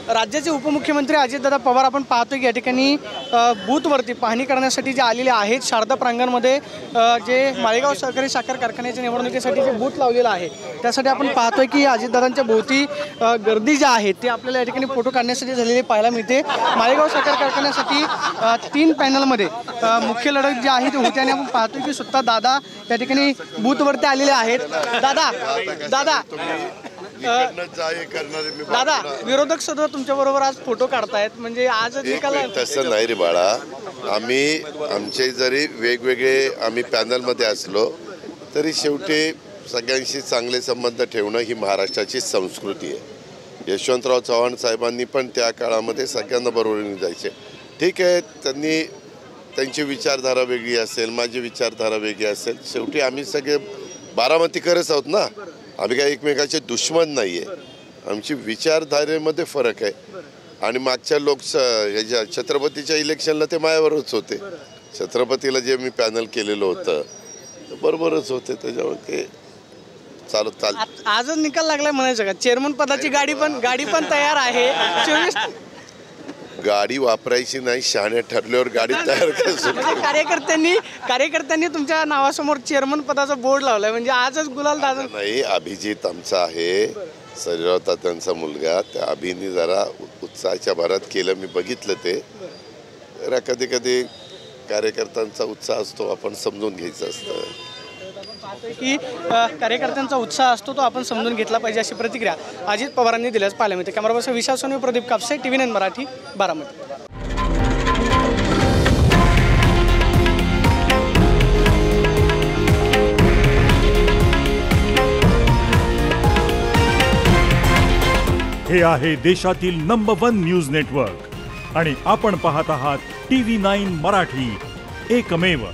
राज्याचे उपमुख्यमंत्री अजितदादा पवार आपण पाहतोय की या ठिकाणी बूथवरती पाहणी करण्यासाठी जे आलेले आहेत शारदा प्रांगणमध्ये जे माळेगाव सहकारी साखर कारखान्याच्या निवडणुकीसाठी जे बूथ लावलेलं आहे त्यासाठी आपण पाहतोय की अजितदादांच्या भोवती गर्दी जी आहे ती आपल्याला या ठिकाणी फोटो काढण्यासाठी झालेली पाहायला मिळते। माळेगाव साखर कारखान्यासाठी 3 पॅनलमध्ये मुख्य लढत जी आहे ती होते आणि आपण पाहतोय की स्वतः दादा या ठिकाणी बूथवरती आलेले आहेत। दादा विरोधक सुद्धा तुमच्या बरोबर आज फोटो काढतायत म्हणजे आज तसं नाही रे बाळा, आम्ही आमचे जरी वेगवेगळे आम्ही पॅनलमध्ये असलो तरी शेवटी सगळ्यांशी चांगले संबंध ठेवणं ही महाराष्ट्राची संस्कृती आहे। यशवंतराव चव्हाण साहेबांनी पण त्या काळामध्ये सगळ्यांना बरोबरीने जायचे। ठीक आहे, त्यांची विचारधारा वेगळी असेल, माझी विचारधारा वेगळी असेल, शेवटी आम्ही सगळे बारामतीकरच आहोत ना, आम्ही काही एकमेकाचे दुश्मन नाही आहे। आमची विचारधारेमध्ये फरक आहे आणि मागच्या ह्याच्या छत्रपतीच्या इलेक्शनला ते माझ्यावरच होते। छत्रपतीला जे मी पॅनल केलेलं होतं ते बरोबरच होते, त्याच्यावर ते चालत आजच निकाल लागलाय म्हणायचं का? चेअरमन पदाची गाडी पण तयार आहे। गाडी वापरायची नाही, शहाणे ठरल्यावर गाडी तयार करायची। कार्यकर्त्यांनी तुमच्या नावासमोर चेअरमन पदाचा बोर्ड लावलाय म्हणजे आजच गुलाल दादा नाही। अभिजित आमचा आहे, सर्जेराव तात्यांचा मुलगा, त्या अभिनी जरा उत्साहाच्या भरात केलं, मी बघितलं ते। जरा कधी कधी कार्यकर्त्यांचा उत्साह असतो, आपण समजून घ्यायचं असतं की कार्यकर्त्यांचा उत्साह असतो तो आपण समजून घेतला पाहिजे अशी प्रतिक्रिया अजित पवारांनी दिल्यास पाहायला मिळते। कॅमेरा पर्सन विशाल सोनी, प्रदीप कापसे, TV9 मराठी, बारामती। हे आहे देशातील नंबर 1 न्यूज नेटवर्क आणि आपण पाहत आहात TV9 मराठी, एकमेव।